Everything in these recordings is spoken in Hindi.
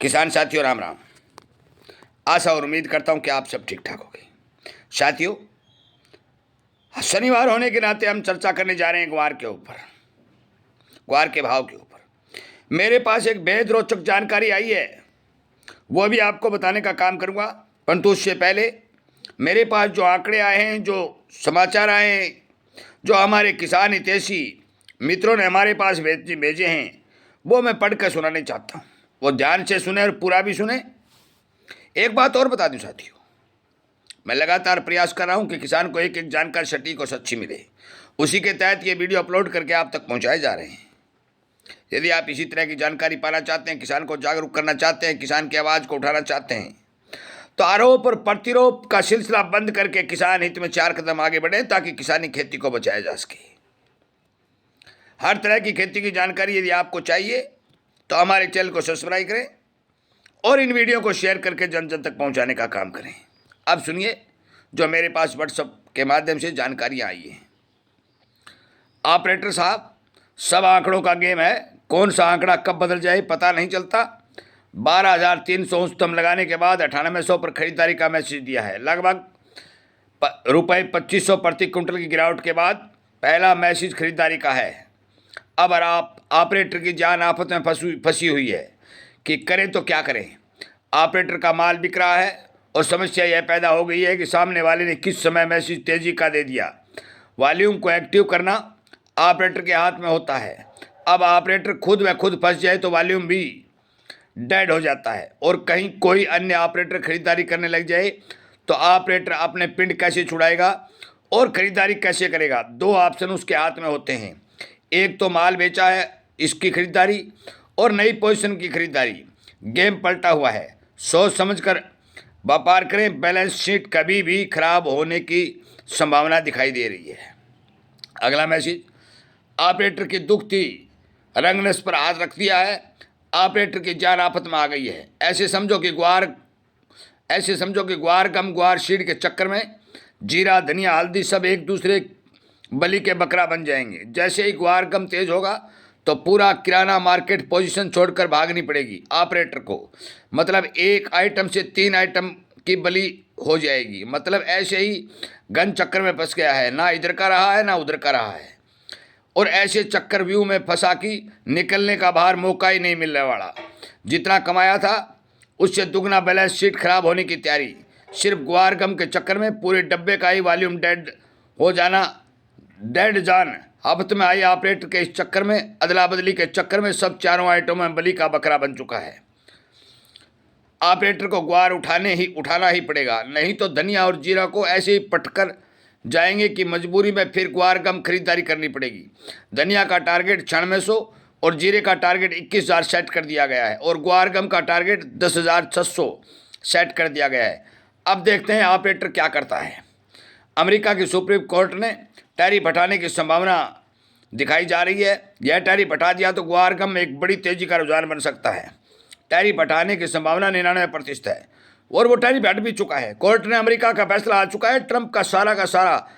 किसान साथियों राम राम। आशा और उम्मीद करता हूं कि आप सब ठीक ठाक होंगे। साथियों, शनिवार होने के नाते हम चर्चा करने जा रहे हैं ग्वार के ऊपर, ग्वार के भाव के ऊपर। मेरे पास एक बेहद रोचक जानकारी आई है, वो भी आपको बताने का काम करूंगा। परंतु उससे पहले मेरे पास जो आंकड़े आए हैं, जो समाचार आए हैं, जो हमारे किसान हितैषी मित्रों ने हमारे पास भेजे हैं, वो मैं पढ़ कर सुनाने चाहता हूँ। वो ध्यान से सुने और पूरा भी सुने। एक बात और बता दूं साथियों, मैं लगातार प्रयास कर रहा हूं कि किसान को एक एक जानकारी सटीक और सच्ची मिले। उसी के तहत ये वीडियो अपलोड करके आप तक पहुंचाए जा रहे हैं। यदि आप इसी तरह की जानकारी पाना चाहते हैं, किसान को जागरूक करना चाहते हैं, किसान की आवाज़ को उठाना चाहते हैं, तो आरोप और प्रतिरोप का सिलसिला बंद करके किसान हित में 4 कदम आगे बढ़े, ताकि किसानी खेती को बचाया जा सके। हर तरह की खेती की जानकारी यदि आपको चाहिए तो हमारे चैनल को सब्सक्राइब करें और इन वीडियो को शेयर करके जन जन तक पहुंचाने का काम करें। अब सुनिए जो मेरे पास व्हाट्सएप के माध्यम से जानकारियां आई हैं। ऑपरेटर साहब, सब आंकड़ों का गेम है, कौन सा आंकड़ा कब बदल जाए पता नहीं चलता। 12,300 उच्चतम लगाने के बाद 9800 पर खरीदारी का मैसेज दिया है। लगभग ₹2500 प्रति क्विंटल की गिरावट के बाद पहला मैसेज खरीदारी का है। अब आप ऑपरेटर की जान आफत में फंसी हुई है कि करें तो क्या करें। ऑपरेटर का माल बिक रहा है और समस्या यह पैदा हो गई है कि सामने वाले ने किस समय मैसेज तेजी का दे दिया। वॉल्यूम को एक्टिव करना ऑपरेटर के हाथ में होता है। अब ऑपरेटर खुद व खुद फंस जाए तो वॉल्यूम भी डेड हो जाता है और कहीं कोई अन्य ऑपरेटर खरीदारी करने लग जाए तो ऑपरेटर अपने पिंड कैसे छुड़ाएगा और खरीदारी कैसे करेगा। 2 ऑप्शन उसके हाथ में होते हैं, एक तो माल बेचा है इसकी खरीदारी और नई पोजीशन की खरीदारी। गेम पलटा हुआ है, सोच समझकर व्यापार करें। बैलेंस शीट कभी भी खराब होने की संभावना दिखाई दे रही है। अगला मैसेज, ऑपरेटर की दुखती रंगनस पर हाथ रख दिया है, ऑपरेटर की जान आफत में आ गई है। ऐसे समझो कि ग्वार गम ग्वार शीट के चक्कर में जीरा धनिया हल्दी सब एक दूसरे बलि के बकरा बन जाएंगे। जैसे ही ग्वार गम तेज होगा तो पूरा किराना मार्केट पोजीशन छोड़कर भागनी पड़ेगी ऑपरेटर को। मतलब एक आइटम से 3 आइटम की बलि हो जाएगी। मतलब ऐसे ही गन चक्कर में फंस गया है, ना इधर का रहा है ना उधर का रहा है, और ऐसे चक्कर व्यू में फंसा कि निकलने का बाहर मौका ही नहीं मिलने वाला। जितना कमाया था उससे दुगना बैलेंस शीट खराब होने की तैयारी। सिर्फ ग्वार गम के चक्कर में पूरे डब्बे का ही वॉल्यूम डेड हो जाना। डेड जान आफत में आई ऑपरेटर के इस चक्कर में, अदला बदली के चक्कर में सब चारों आइटम में बलि का बकरा बन चुका है। ऑपरेटर को ग्वार उठाना ही पड़ेगा, नहीं तो धनिया और जीरा को ऐसे ही पटकर जाएंगे कि मजबूरी में फिर ग्वार गम खरीदारी करनी पड़ेगी। धनिया का टारगेट 9600 और जीरे का टारगेट 21,000 सेट कर दिया गया है और ग्वार गम का टारगेट 10,600 सेट कर दिया गया है। अब देखते हैं ऑपरेटर क्या करता है। अमेरिका की सुप्रीम कोर्ट ने टैरिफ हटाने की संभावना दिखाई जा रही है। यह टैरिफ हटा दिया तो ग्वार गम में एक बड़ी तेजी का रुझान बन सकता है। टैरिफ हटाने की संभावना 99% है और वो टैरिफ हट भी चुका है। कोर्ट ने अमेरिका का फैसला आ चुका है। ट्रंप का सारा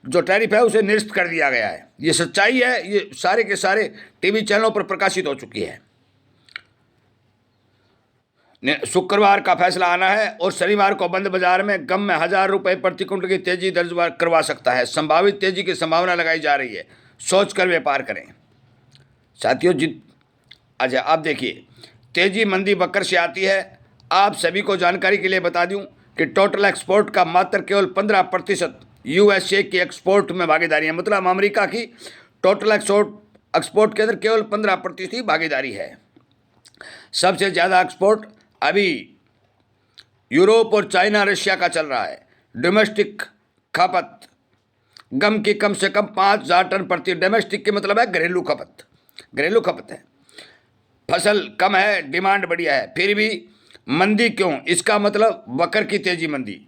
जो टैरिफ है उसे निरस्त कर दिया गया है। ये सच्चाई है, ये सारे के सारे टीवी चैनलों पर प्रकाशित हो चुकी है। शुक्रवार का फैसला आना है और शनिवार को बंद बाजार में गम में ₹1000 प्रति क्विंटल की तेजी दर्ज करवा सकता है। संभावित तेजी की संभावना लगाई जा रही है। सोचकर व्यापार करें साथियों। अच्छा, अब देखिए, तेजी मंदी बकर से आती है। आप सभी को जानकारी के लिए बता दूं कि टोटल एक्सपोर्ट का मात्र केवल 15% यूएसए की एक्सपोर्ट में भागीदारी है। मतलब अमेरिका की टोटल एक्सपोर्ट के अंदर केवल 15% ही भागीदारी है। सबसे ज़्यादा एक्सपोर्ट अभी यूरोप और चाइना रशिया का चल रहा है। डोमेस्टिक खपत गम की कम से कम 5,000 टन प्रति। डोमेस्टिक के मतलब है घरेलू खपत है। फसल कम है, डिमांड बढ़िया है, फिर भी मंदी क्यों? इसका मतलब बकर की तेजी मंदी।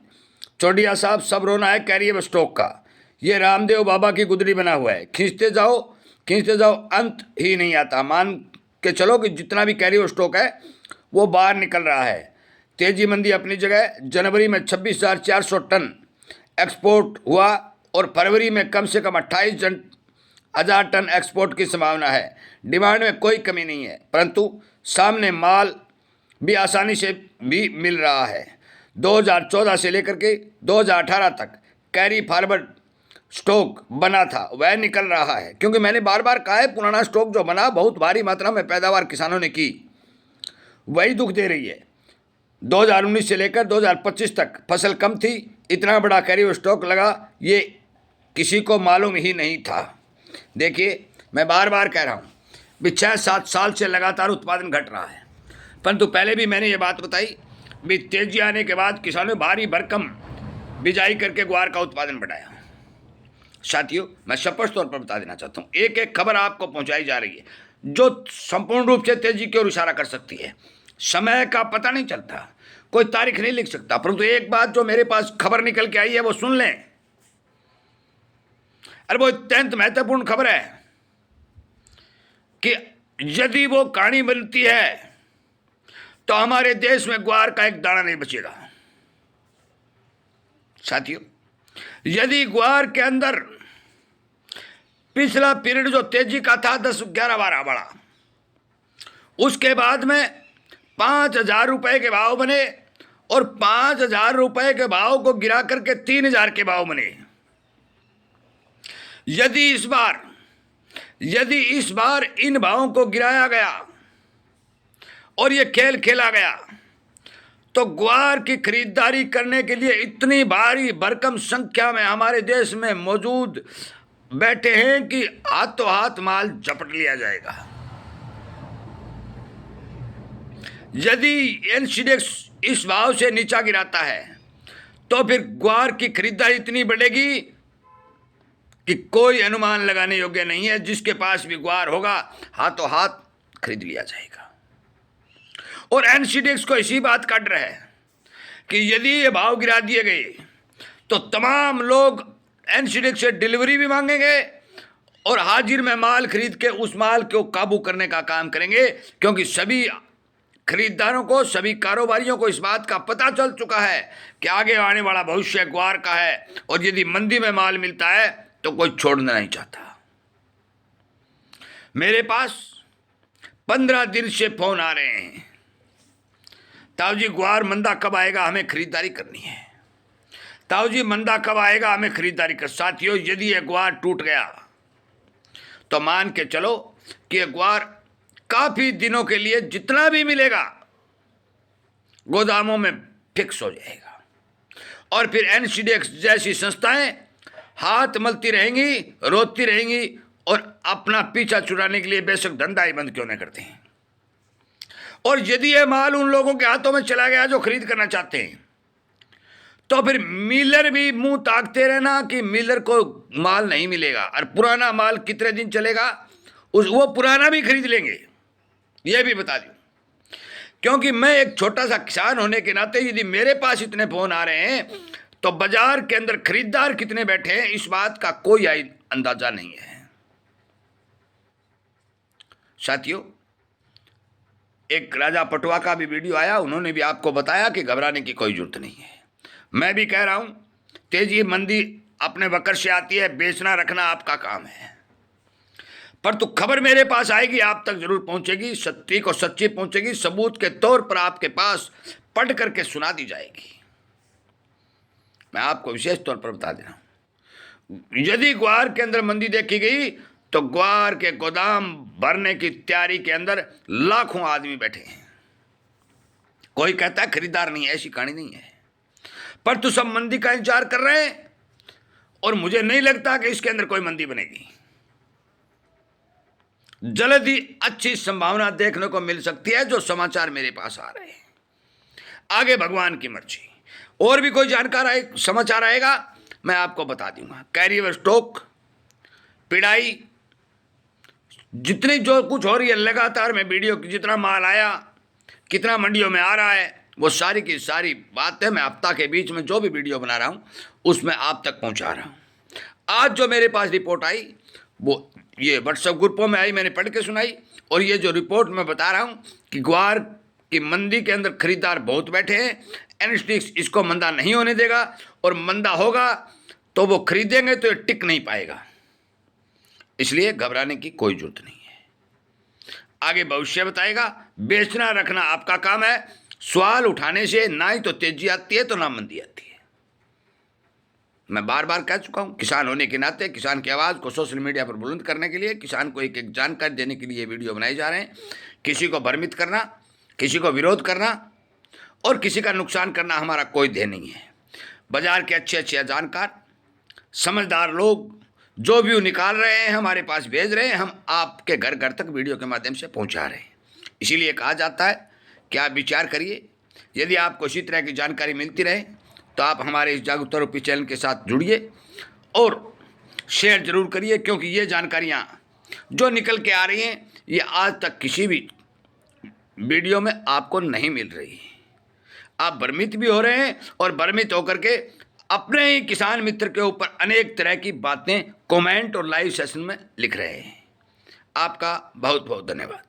चौडिया साहब, सब रोना है कैरियर स्टॉक का। ये रामदेव बाबा की गुदड़ी बना हुआ है, खींचते जाओ अंत ही नहीं आता। मान के चलो कि जितना भी कैरियर स्टॉक है वो बाहर निकल रहा है। तेजी मंदी अपनी जगह। जनवरी में 26,400 टन एक्सपोर्ट हुआ और फरवरी में कम से कम 28,000 टन एक्सपोर्ट की संभावना है। डिमांड में कोई कमी नहीं है, परंतु सामने माल भी आसानी से भी मिल रहा है। 2014 से लेकर के 2018 तक कैरी फॉरवर्ड स्टॉक बना था वह निकल रहा है, क्योंकि मैंने बार बार कहा है पुराना स्टॉक जो बना बहुत भारी मात्रा में पैदावार किसानों ने की, वही दुख दे रही है। 2019 से लेकर 2025 तक फसल कम थी, इतना बड़ा कैरी स्टॉक लगा ये किसी को मालूम ही नहीं था। देखिए मैं बार बार कह रहा हूँ भी 6-7 साल से लगातार उत्पादन घट रहा है, परंतु पहले भी मैंने ये बात बताई भी तेजी आने के बाद किसानों ने भारी भरकम बिजाई करके ग्वार का उत्पादन बढ़ाया। साथियों मैं स्पष्ट तौर पर बता देना चाहता हूँ, एक एक खबर आपको पहुंचाई जा रही है जो संपूर्ण रूप से तेजी की ओर इशारा कर सकती है। समय का पता नहीं चलता, कोई तारीख नहीं लिख सकता, परंतु एक बात जो मेरे पास खबर निकल के आई है वो सुन लें। अरे वो अत्यंत महत्वपूर्ण खबर है कि यदि वो कहानी बनती है तो हमारे देश में ग्वार का एक दाना नहीं बचेगा। साथियों यदि ग्वार के अंदर पिछला पीरियड जो तेजी का था 10, 11, 12 बढ़ा, उसके बाद में 5,000 रुपए के भाव बने और 5,000 रुपए के भाव को गिरा करके 3,000 के भाव बने। यदि इस बार इन भावों को गिराया गया और ये खेल खेला गया तो ग्वार की खरीदारी करने के लिए इतनी भारी भरकम संख्या में हमारे देश में मौजूद बैठे हैं कि हाथों हाथ माल झपट लिया जाएगा। यदि एनसीडेक्स इस भाव से नीचा गिराता है तो फिर ग्वार की खरीदारी इतनी बढ़ेगी कि कोई अनुमान लगाने योग्य नहीं है। जिसके पास भी ग्वार होगा हाथों हाथ खरीद लिया जाएगा। और एनसीडेक्स को इसी बात का डर है कि यदि ये भाव गिरा दिए गए तो तमाम लोग एनसीडेक्स से डिलीवरी भी मांगेंगे और हाजिर में माल खरीद के उस माल को काबू करने का काम करेंगे, क्योंकि सभी खरीदारों को, सभी कारोबारियों को इस बात का पता चल चुका है कि आगे आने वाला भविष्य ग्वार का है और यदि मंदी में माल मिलता है तो कोई छोड़ना नहीं चाहता। मेरे पास 15 दिन से फोन आ रहे हैं, ताऊ जी ग्वार मंदा कब आएगा, हमें खरीदारी करनी है। ताऊ जी मंदा कब आएगा, हमें खरीदारी कर। साथियों यदि यह ग्वार टूट गया तो मान के चलो कि यह ग्वार काफी दिनों के लिए जितना भी मिलेगा गोदामों में फिक्स हो जाएगा और फिर एनसीडेक्स जैसी संस्थाएं हाथ मलती रहेंगी, रोती रहेंगी और अपना पीछा छुड़ाने के लिए बेशक धंधा ही बंद क्यों न करते हैं। और यदि यह माल उन लोगों के हाथों में चला गया जो खरीद करना चाहते हैं तो फिर मिलर भी मुंह ताकते रहना कि मिलर को माल नहीं मिलेगा और पुराना माल कितने दिन चलेगा वो पुराना भी खरीद लेंगे। यह भी बता दूं, क्योंकि मैं एक छोटा सा किसान होने के नाते यदि मेरे पास इतने फोन आ रहे हैं तो बाजार के अंदर खरीदार कितने बैठे हैं इस बात का कोई अंदाजा नहीं है। साथियों एक राजा पटवा का भी वीडियो आया, उन्होंने भी आपको बताया कि घबराने की कोई जरूरत नहीं है। मैं भी कह रहा हूं तेजी मंदी अपने वक्र से आती है, बेचना रखना आपका काम है, पर तो खबर मेरे पास आएगी, आप तक जरूर पहुंचेगी, सच्ची को सच्ची पहुंचेगी, सबूत के तौर पर आपके पास पढ़ करके सुना दी जाएगी। मैं आपको विशेष तौर पर बता दे रहा हूं, यदि ग्वार के अंदर मंदी देखी गई तो ग्वार के गोदाम भरने की तैयारी के अंदर लाखों आदमी बैठे हैं। कोई कहता है खरीदार नहीं है, ऐसी कहानी नहीं है, पर तो सब मंदी का इंतजार कर रहे हैं और मुझे नहीं लगता कि इसके अंदर कोई मंदी बनेगी। जल्द ही अच्छी संभावना देखने को मिल सकती है जो समाचार मेरे पास आ रहे हैं। आगे भगवान की मर्जी, और भी कोई समाचार आएगा मैं आपको बता दूंगा। कैरियर स्टॉक पिड़ाई जितनी जो कुछ हो रही है लगातार मैं वीडियो जितना माल आया कितना मंडियों में आ रहा है वो सारी की सारी बातें मैं हफ्ता के बीच में जो भी वीडियो बना रहा हूं उसमें आप तक पहुंचा रहा हूं। आज जो मेरे पास रिपोर्ट आई वो ये व्हाट्सएप ग्रुपों में आई, मैंने पढ़ के सुनाई, और ये जो रिपोर्ट मैं बता रहा हूं कि ग्वार की मंदी के अंदर खरीदार बहुत बैठे हैं, एनएसडीएक्स इसको मंदा नहीं होने देगा और मंदा होगा तो वो खरीदेंगे तो ये टिक नहीं पाएगा, इसलिए घबराने की कोई जरूरत नहीं है। आगे भविष्य बताएगा, बेचना रखना आपका काम है। सवाल उठाने से ना ही तो तेजी आती है तो ना मंदी आती है। मैं बार बार कह चुका हूं, किसान होने के नाते किसान की आवाज़ को सोशल मीडिया पर बुलंद करने के लिए, किसान को एक एक जानकारी देने के लिए वीडियो बनाए जा रहे हैं। किसी को भ्रमित करना, किसी को विरोध करना और किसी का नुकसान करना हमारा कोई ध्येय नहीं है। बाजार के अच्छे अच्छे जानकार समझदार लोग जो व्यू निकाल रहे हैं हमारे पास भेज रहे हैं, हम आपके घर घर तक वीडियो के माध्यम से पहुंचा रहे हैं। इसीलिए कहा जाता है कि आप विचार करिए। यदि आपको इसी तरह की जानकारी मिलती रहे तो आप हमारे इस जागरूकता रूपी चैनल के साथ जुड़िए और शेयर जरूर करिए, क्योंकि ये जानकारियाँ जो निकल के आ रही हैं ये आज तक किसी भी वीडियो में आपको नहीं मिल रही। आप भ्रमित भी हो रहे हैं और भ्रमित होकर के अपने ही किसान मित्र के ऊपर अनेक तरह की बातें कमेंट और लाइव सेशन में लिख रहे हैं। आपका बहुत बहुत धन्यवाद।